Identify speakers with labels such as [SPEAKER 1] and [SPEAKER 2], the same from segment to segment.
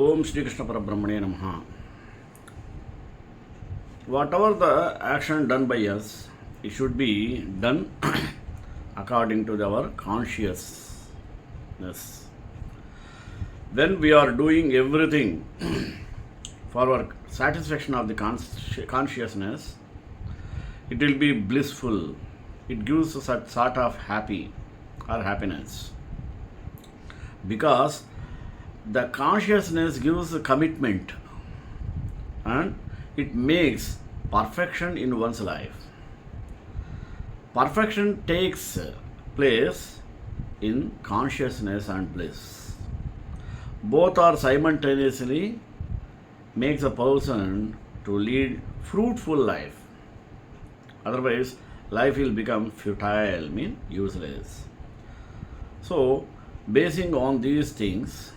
[SPEAKER 1] Om Shri Krishna Parabrahmane Namaha. Whatever the action done by us, it should be done according to our consciousness. When we are doing everything for our satisfaction of the consciousness, it will be blissful. It gives us a sort of happiness. Because the consciousness gives a commitment and it makes perfection in one's life. Perfection takes place in consciousness and bliss. Both are simultaneously makes a person to lead fruitful life. Otherwise, life will become futile, mean useless. So, basing on these things,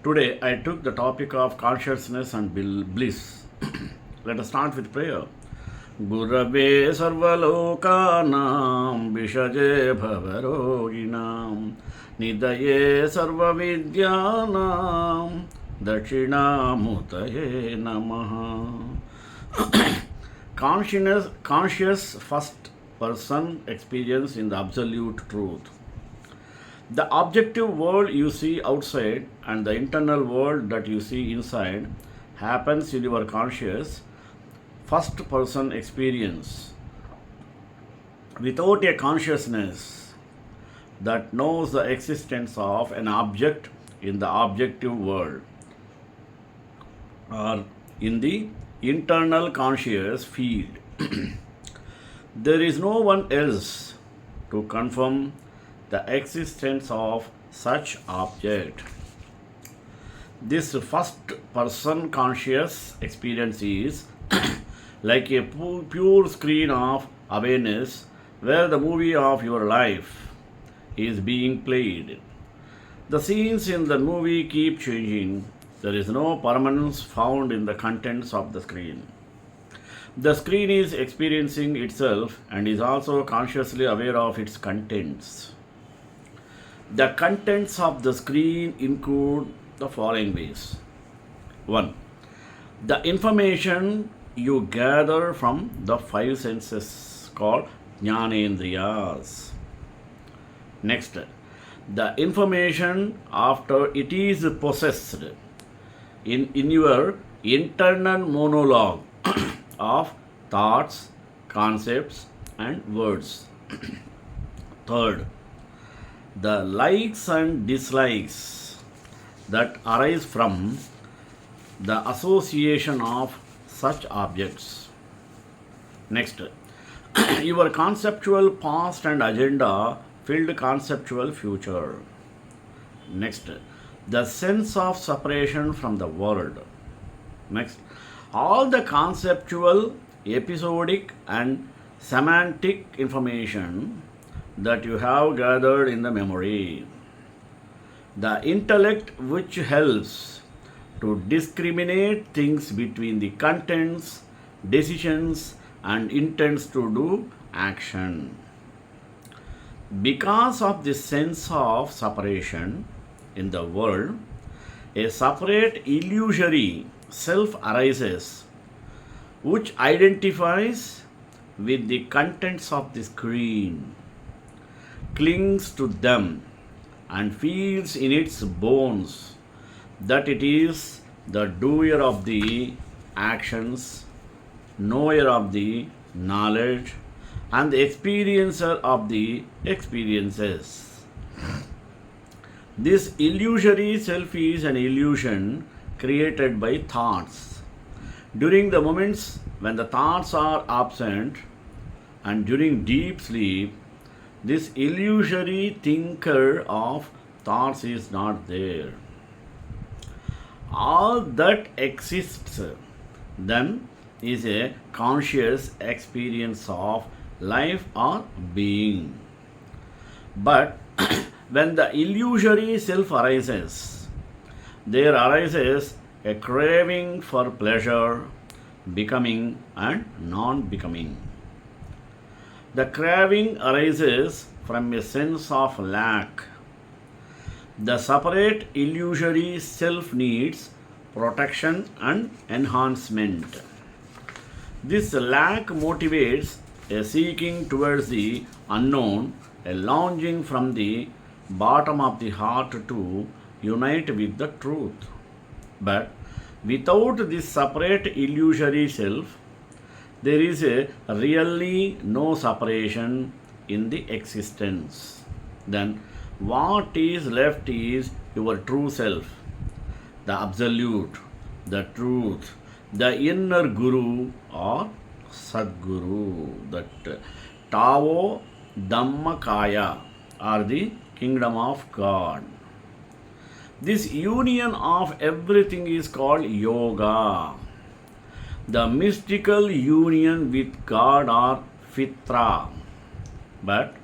[SPEAKER 1] today I took the topic of consciousness and bliss. Let us start with prayer. Gurave sarvalokanam vishaje bhavaroginam nidaye sarvavidyanam dakshinamutaye namaha. Conscious first person experience in the absolute truth. The objective world you see outside and the internal world that you see inside happens in your conscious first person experience. Without a consciousness that knows the existence of an object in the objective world or in the internal conscious field, there is no one else to confirm the existence of such object. This first person conscious experience is like a pure screen of awareness where the movie of your life is being played. The scenes in the movie keep changing. There is no permanence found in the contents of the screen. The screen is experiencing itself and is also consciously aware of its contents. The contents of the screen include the following ways. 1. The information you gather from the five senses called jnanendriyas. Next, the information after it is processed in your internal monologue of thoughts, concepts and words. Third, the likes and dislikes that arise from the association of such objects. Next, your conceptual past and agenda filled conceptual future. Next, the sense of separation from the world. Next, all the conceptual, episodic and semantic information that you have gathered in the memory. The intellect which helps to discriminate things between the contents, decisions and intents to do action. Because of this sense of separation in the world, a separate illusory self arises which identifies with the contents of the screen, clings to them and feels in its bones that it is the doer of the actions, knower of the knowledge and the experiencer of the experiences. This illusory self is an illusion created by thoughts. During the moments when the thoughts are absent and during deep sleep, this illusory thinker of thoughts is not there. All that exists then is a conscious experience of life or being. But when the illusory self arises, there arises a craving for pleasure, becoming and non-becoming. The craving arises from a sense of lack. The separate illusory self needs protection and enhancement. This lack motivates a seeking towards the unknown, a longing from the bottom of the heart to unite with the truth. But without this separate illusory self, there is really no separation in the existence. Then what is left is your true self, the absolute, the truth, the inner guru or Sadguru, that Tao Dhammakaya or the kingdom of God. This union of everything is called yoga. The mystical union with God or Fitra. But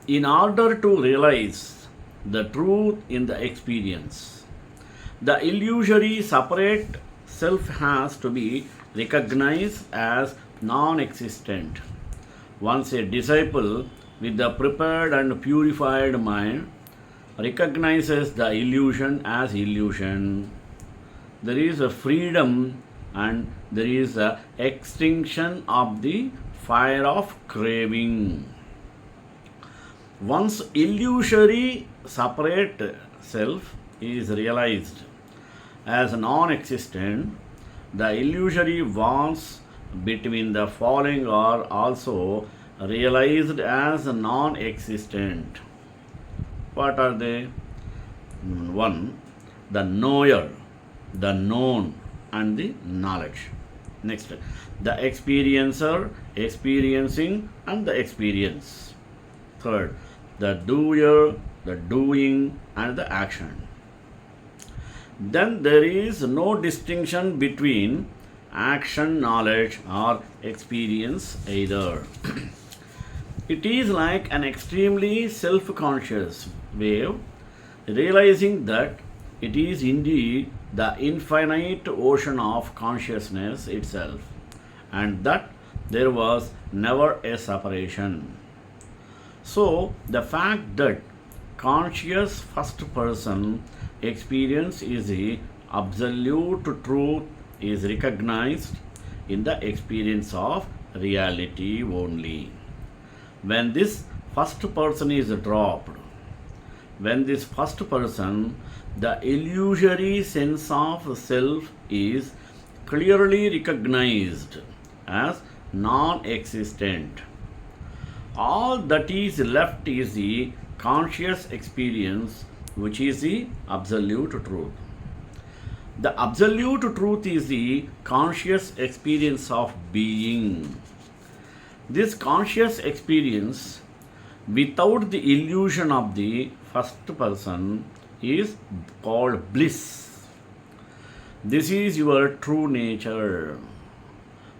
[SPEAKER 1] in order to realize the truth in the experience, the illusory separate self has to be recognized as non existent. Once a disciple with the prepared and purified mind recognizes the illusion as illusion, there is a freedom and there is a extinction of the fire of craving. Once illusory separate self is realized as non-existent, the illusory walls between the falling are also realized as non-existent. What are they? One, the knower, the known, and the knowledge. Next, the experiencer, experiencing, and the experience. Third, the doer, the doing, and the action. Then there is no distinction between action, knowledge, or experience either. It is like an extremely self conscious wave, realizing that it is indeed the infinite ocean of consciousness itself, and that there was never a separation. So, the fact that conscious first person experience is the absolute truth is recognized in the experience of reality only. When this first person is dropped, when this first person, the illusory sense of self is clearly recognized as non existent, all that is left is the conscious experience, which is the absolute truth. The absolute truth is the conscious experience of being. This conscious experience, without the illusion of the first person, is called bliss. This is your true nature.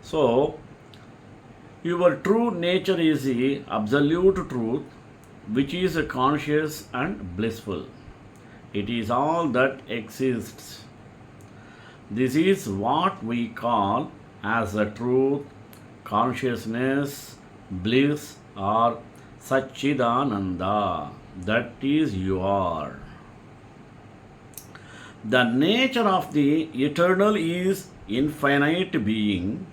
[SPEAKER 1] So, your true nature is the absolute truth, which is conscious and blissful. It is all that exists. This is what we call as the truth, consciousness, bliss, or Chit Ananda. That is you are. The nature of the eternal is infinite being.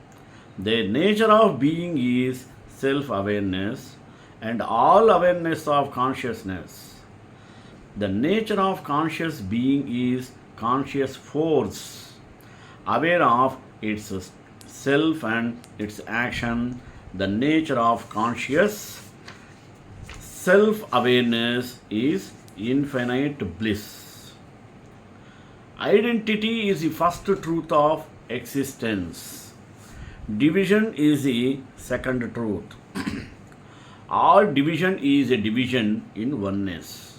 [SPEAKER 1] The nature of being is self-awareness and all awareness of consciousness. The nature of conscious being is conscious force, aware of its self and its action. The nature of conscious self-awareness is infinite bliss. Identity is the first truth of existence. Division is the second truth. All division is a division in oneness.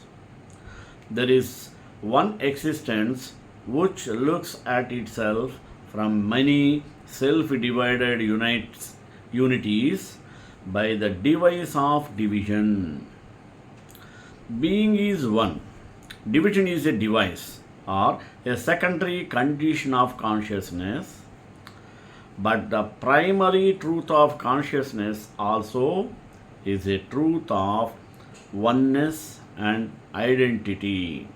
[SPEAKER 1] There is one existence which looks at itself from many self-divided unities by the device of division. Being is one. Division is a device or a secondary condition of consciousness. But the primary truth of consciousness also is a truth of oneness and identity.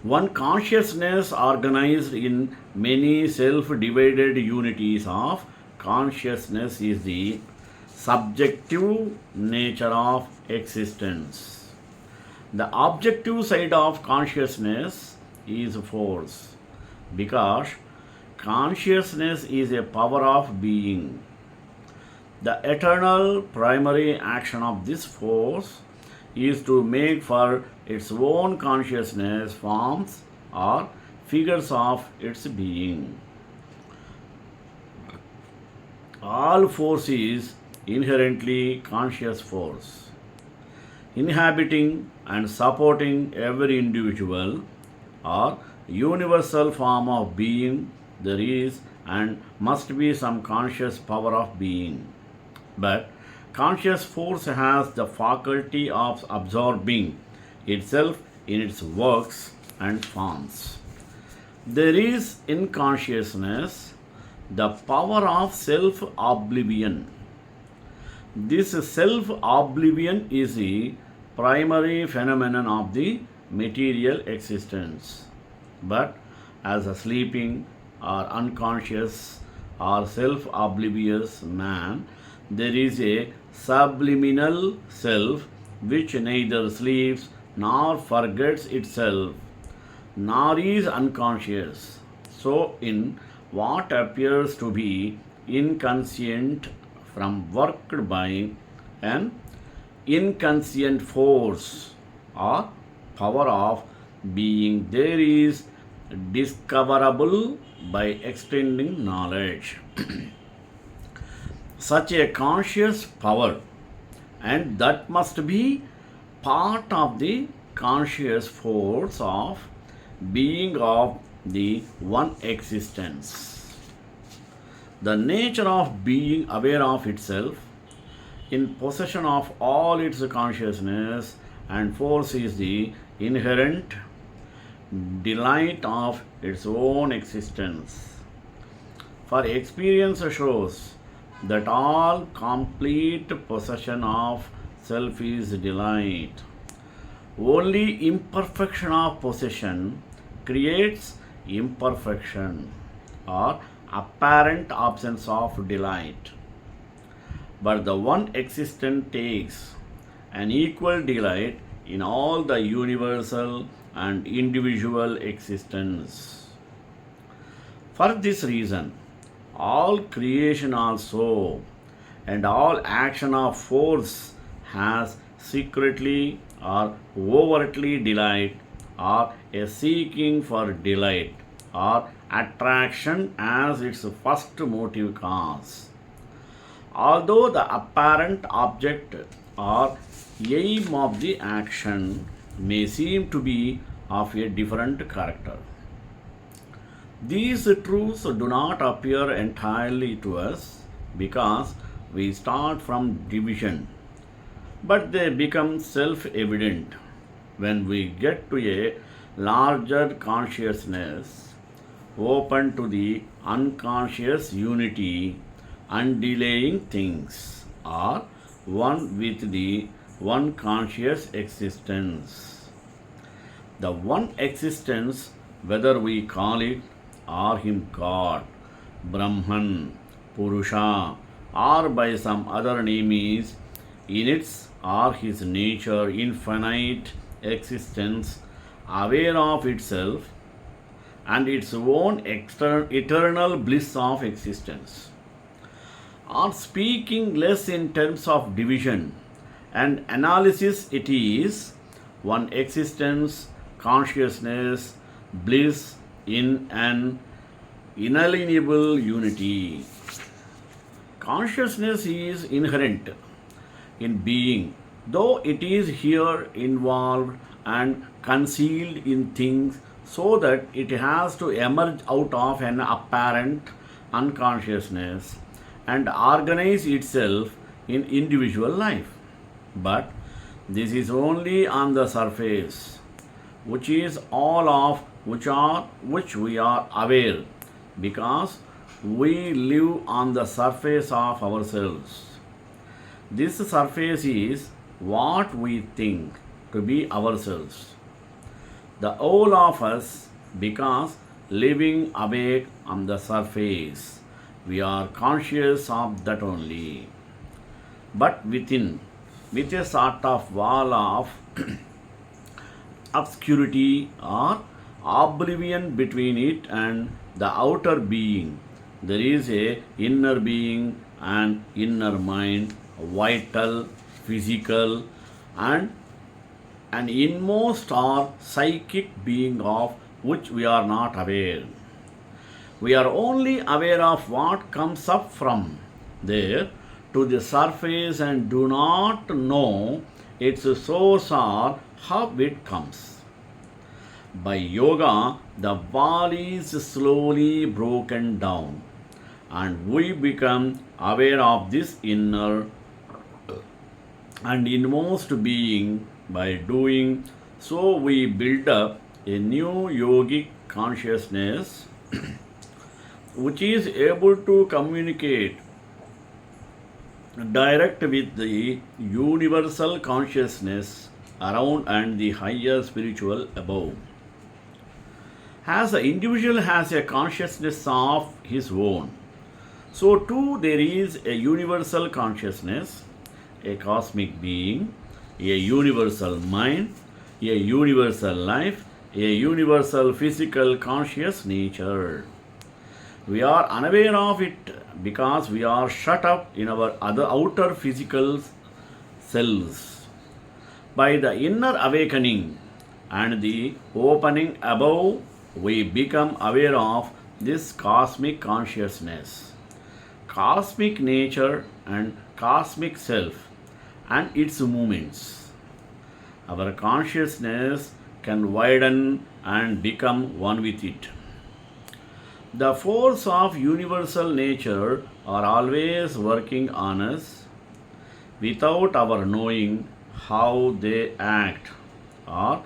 [SPEAKER 1] One consciousness organized in many self divided unities of consciousness is the subjective nature of existence. The objective side of consciousness is force because consciousness is a power of being. The eternal primary action of this force is to make for its own consciousness forms or figures of its being. All force is inherently conscious force, inhabiting and supporting every individual or universal form of being. There is and must be some conscious power of being. But conscious force has the faculty of absorbing itself in its works and forms. There is in consciousness the power of self oblivion. This self oblivion is the primary phenomenon of the material existence. But as a sleeping or unconscious or self oblivious man, there is a subliminal self which neither sleeps nor forgets itself, nor is unconscious. So, in what appears to be inconscient from worked by an inconscient force or power of being, there is discoverable by extending knowledge. Such a conscious power, and that must be part of the conscious force of being of the one existence. The nature of being aware of itself, in possession of all its consciousness and force, is the inherent delight of its own existence. For experience shows that all complete possession of self is delight. Only imperfection of possession creates imperfection or apparent absence of delight. But the one existent takes an equal delight in all the universal and individual existence. For this reason, all creation also and all action of force has secretly or overtly delight or a seeking for delight or attraction as its first motive cause. Although the apparent object or aim of the action may seem to be of a different character, these truths do not appear entirely to us because we start from division, but they become self evident when we get to a larger consciousness open to the unconscious unity, undelaying things, or one with the one conscious existence. The one existence, whether we call it or him God, Brahman, Purusha, or by some other name, is in its or his nature infinite existence, aware of itself and its own eternal bliss of existence. Or speaking less in terms of division and analysis, it is one existence, consciousness, bliss in an inalienable unity. Consciousness is inherent in being, though it is here involved and concealed in things, so that it has to emerge out of an apparent unconsciousness and organize itself in individual life. But this is only on the surface, which is all of which we are aware, because we live on the surface of ourselves. This surface is what we think to be ourselves. the whole of us, because living awake on the surface, we are conscious of that only. But within, with a sort of wall of obscurity or oblivion between it and the outer being, there is a inner being and inner mind, vital, physical, and an inmost or psychic being of which we are not aware. We are only aware of what comes up from there to the surface and do not know its source or how it comes. By yoga, the wall is slowly broken down and we become aware of this inner and inmost being. By doing so, we build up a new yogic consciousness which is able to communicate direct with the universal consciousness around and the higher spiritual above. As the individual has a consciousness of his own, so too there is a universal consciousness, a cosmic being, a universal mind, a universal life, a universal physical conscious nature. We are unaware of it because we are shut up in our other outer physical selves. By the inner awakening and the opening above, we become aware of this cosmic consciousness, cosmic nature, and cosmic self and its movements. Our consciousness can widen and become one with it. The force of universal nature are always working on us without our knowing how they act or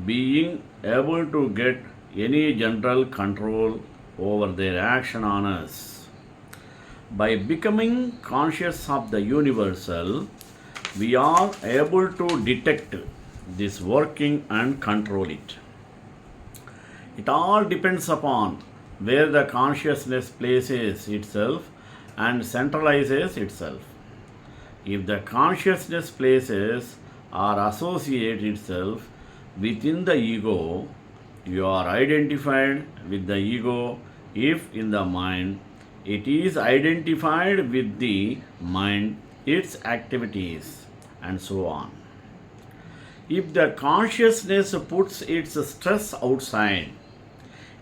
[SPEAKER 1] being able to get any general control over their action on us. By becoming conscious of the universal, we are able to detect this working and control it. It all depends upon where the consciousness places itself and centralizes itself. If the consciousness places or associates itself within the ego, you are identified with the ego. If in the mind, it is identified with the mind, its activities, and so on. If the consciousness puts its stress outside,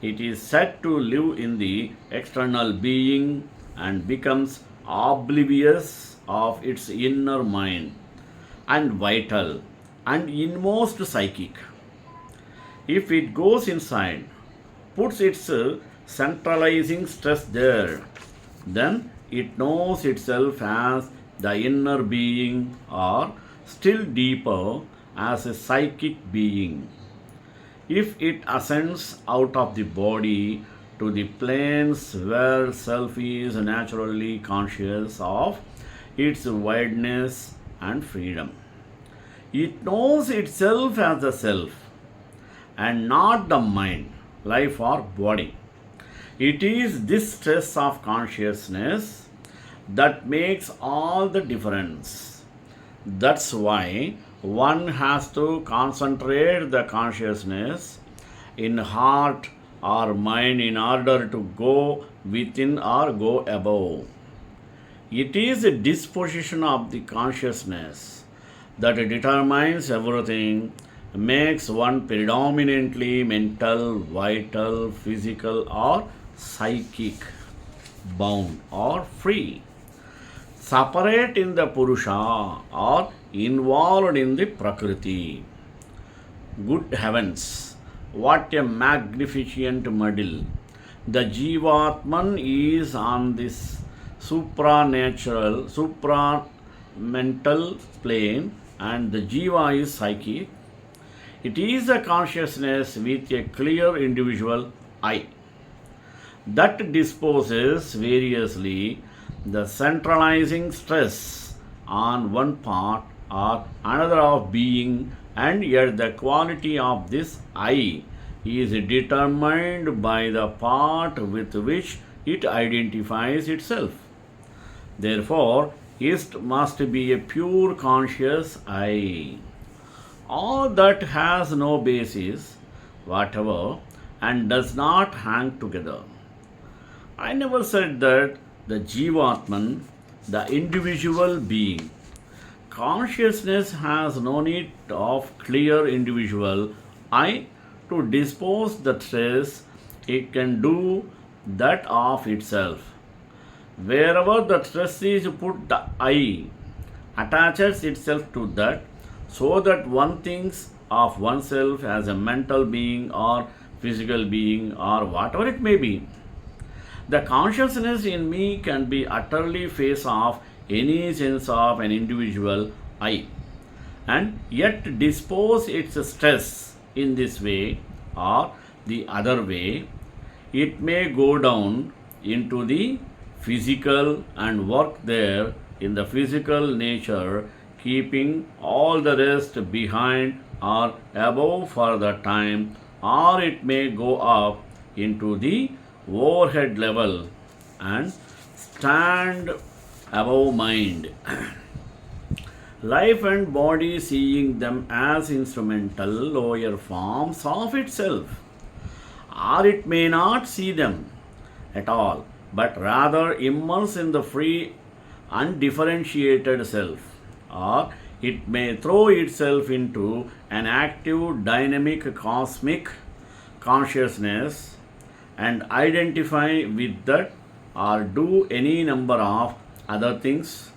[SPEAKER 1] it is said to live in the external being and becomes oblivious of its inner mind and vital and inmost psychic. If it goes inside, puts its centralizing stress there, then it knows itself as the inner being or still deeper as a psychic being. If it ascends out of the body to the planes where self is naturally conscious of its wideness and freedom, it knows itself as the self and not the mind, life, or body. It is this stress of consciousness that makes all the difference. That's why one has to concentrate the consciousness in heart or mind in order to go within or go above. It is a disposition of the consciousness that determines everything, makes one predominantly mental, vital, physical, or psychic, bound or free, separate in the Purusha or involved in the Prakriti. Good heavens, what a magnificent model! The Jivatman is on this supranatural, supramental plane, and the Jiva is psychic. It is a consciousness with a clear individual I that disposes variously the centralizing stress on one part or another of being and yet the quality of this I is determined by the part with which it identifies itself. Therefore, it must be a pure conscious I. All that has no basis whatever and does not hang together. I never said that the Jivatman, the individual being, consciousness has no need of clear individual I to dispose the stress. It can do that of itself. Wherever the stress is put, the I attaches itself to that, so that one thinks of oneself as a mental being or physical being or whatever it may be. The consciousness in me can be utterly face off any sense of an individual I, and yet dispose its stress in this way or the other way. It may go down into the physical and work there in the physical nature, keeping all the rest behind or above for the time, or it may go up into the overhead level and stand above mind. Life and body seeing them as instrumental lower forms of itself, or it may not see them at all, but rather immerse in the free, undifferentiated self, or it may throw itself into an active, dynamic, cosmic consciousness and identify with that or do any number of other things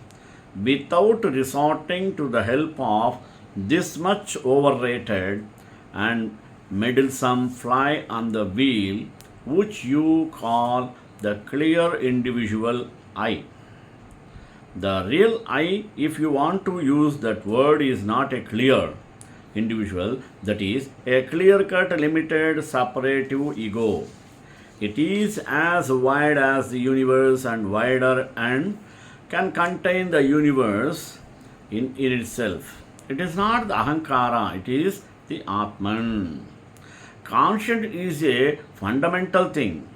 [SPEAKER 1] without resorting to the help of this much overrated and meddlesome fly on the wheel which you call the clear individual I. The real I, if you want to use that word, is not a clear individual, that is, a clear cut, limited, separative ego. It is as wide as the universe and wider and can contain the universe in itself. It is not the Ahankara, it is the Atman. Conscience is a fundamental thing.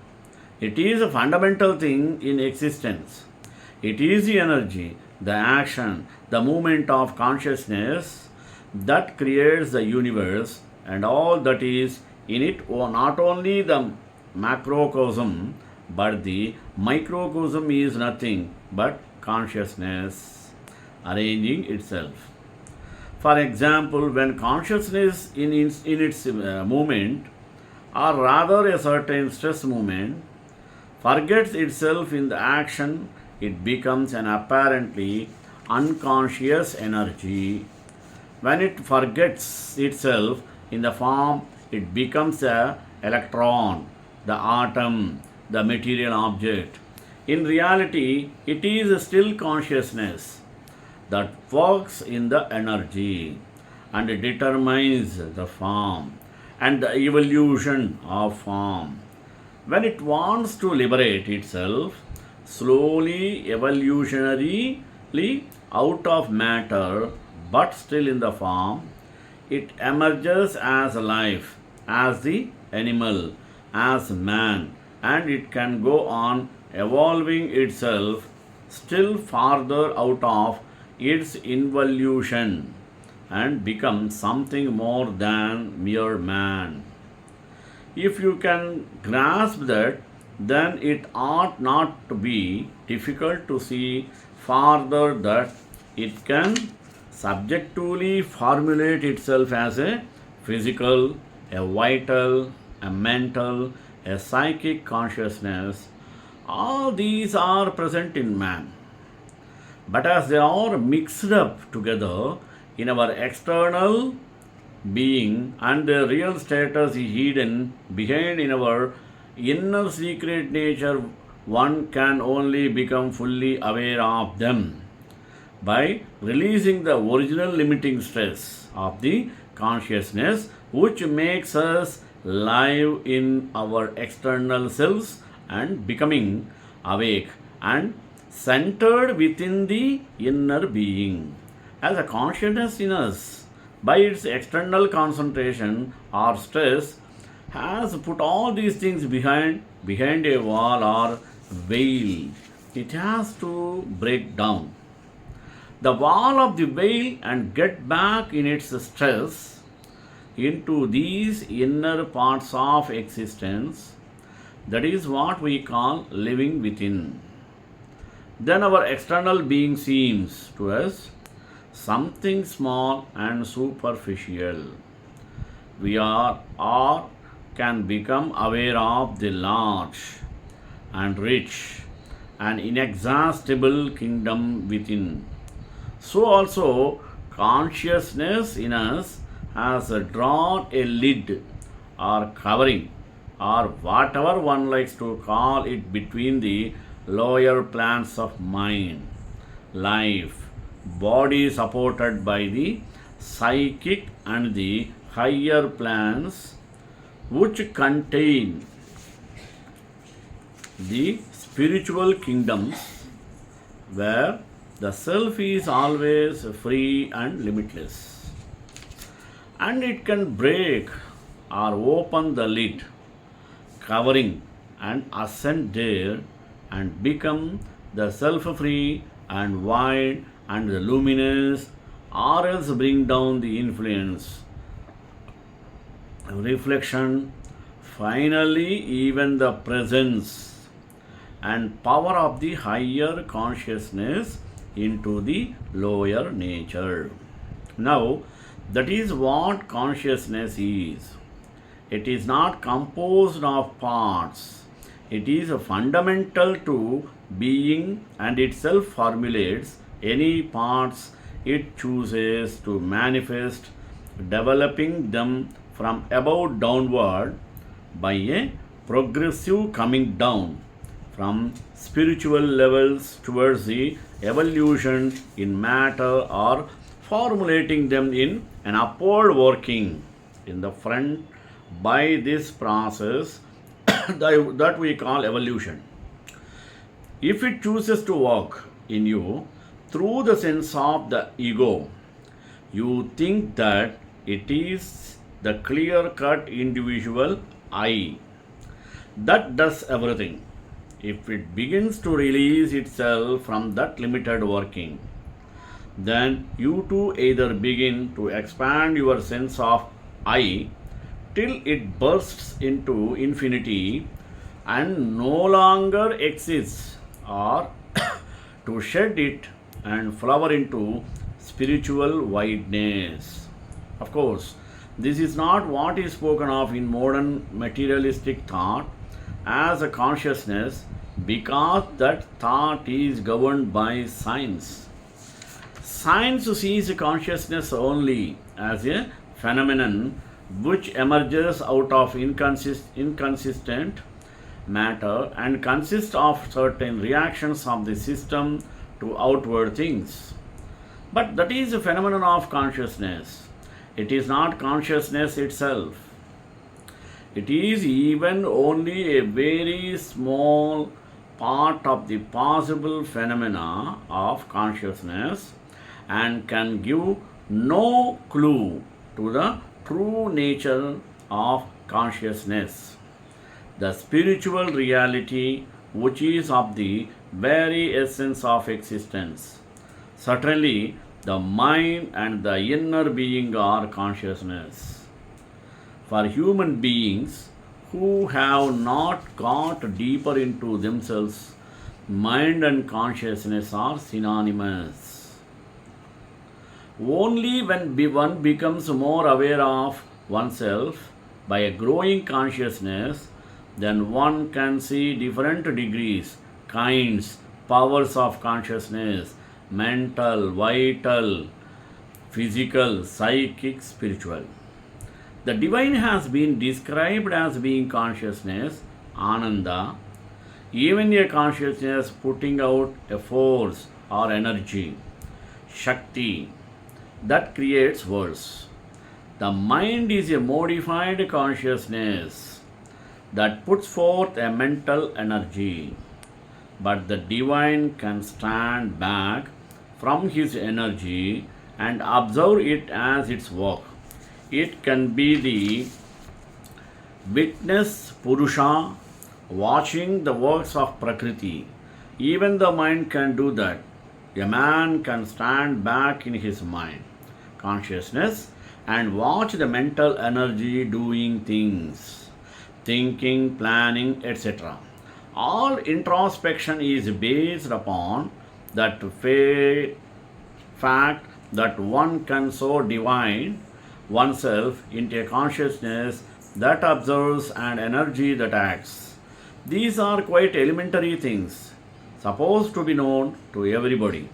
[SPEAKER 1] It is a fundamental thing in existence. It is the energy, the action, the movement of consciousness that creates the universe and all that is in it, or not only the macrocosm, but the microcosm is nothing but consciousness arranging itself. For example, when consciousness in its movement, or rather a certain stress movement, forgets itself in the action, it becomes an apparently unconscious energy. When it forgets itself in the form, it becomes a electron, the atom, the material object. In reality, it is still consciousness that works in the energy and determines the form and the evolution of form. When it wants to liberate itself, slowly, evolutionarily out of matter, but still in the form, it emerges as life, as the animal, as man, and it can go on evolving itself still farther out of its involution and become something more than mere man. If you can grasp that, then it ought not to be difficult to see farther that it can subjectively formulate itself as a physical, a vital, a mental, a psychic consciousness. All these are present in man. But as they are mixed up together in our external being and their real status is hidden behind in our inner secret nature, one can only become fully aware of them by releasing the original limiting stress of the consciousness which makes us live in our external selves and becoming awake and centered within the inner being. As a consciousness in us by its external concentration or stress, has put all these things behind a wall or veil. It has to break down the wall of the veil and get back in its stress into these inner parts of existence. That is what we call living within. Then our external being seems to us something small and superficial. We are or can become aware of the large and rich and inexhaustible kingdom within. So also consciousness in us has drawn a lid or covering or whatever one likes to call it between the lower plans of mind, life, body supported by the psychic and the higher plans which contain the spiritual kingdoms where the self is always free and limitless. And it can break or open the lid covering and ascend there and become the self free and wide and the luminous, or else bring down the influence, reflection, finally, even the presence and power of the higher consciousness into the lower nature. Now, that is what consciousness is. It is not composed of parts. It is fundamental to being and itself formulates any parts it chooses to manifest, developing them from above downward by a progressive coming down from spiritual levels towards the evolution in matter or formulating them in an upward working in the front by this process that we call evolution. If it chooses to work in you through the sense of the ego, you think that it is the clear cut individual I that does everything. If it begins to release itself from that limited working, then you too either begin to expand your sense of I till it bursts into infinity and no longer exists, or to shed it and flower into spiritual wideness. Of course, this is not what is spoken of in modern materialistic thought as a consciousness, because that thought is governed by science. Science sees consciousness only as a phenomenon which emerges out of inconsistent matter and consists of certain reactions of the system to outward things. But that is a phenomenon of consciousness. It is not consciousness itself. It is even only a very small part of the possible phenomena of consciousness and can give no clue to the true nature of consciousness, the spiritual reality which is of the very essence of existence. Certainly, the mind and the inner being are consciousness. For human beings who have not got deeper into themselves, mind and consciousness are synonymous. Only when one becomes more aware of oneself by a growing consciousness, then one can see different degrees, kinds, powers of consciousness, mental, vital, physical, psychic, spiritual. The divine has been described as being consciousness, Ananda, even a consciousness putting out a force or energy, Shakti, that creates worlds. The mind is a modified consciousness that puts forth a mental energy, but the divine can stand back from his energy and observe it as its work. It can be the witness Purusha watching the works of Prakriti. Even the mind can do that. A man can stand back in his mind, consciousness, and watch the mental energy doing things, thinking, planning, etc. All introspection is based upon that fact that one can so divine oneself into a consciousness that observes and energy that acts. These are quite elementary things, supposed to be known to everybody.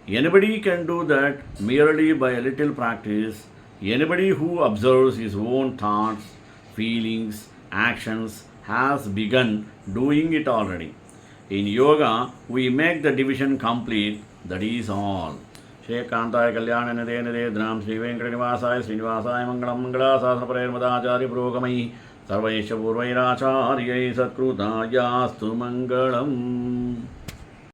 [SPEAKER 1] Anybody can do that merely by a little practice. Anybody who observes his own thoughts, feelings, actions has begun doing it already. In yoga, we make the division complete, that is all. Shekhantāya Kalyāna Nidhe Nidhe Sri Venkatanivasaaya Srinivasaya Mangalam Mangala Sasana Madhācārya Purogamai Sarvaisha Purvairācāryai Satkrutāyastu Mangalam.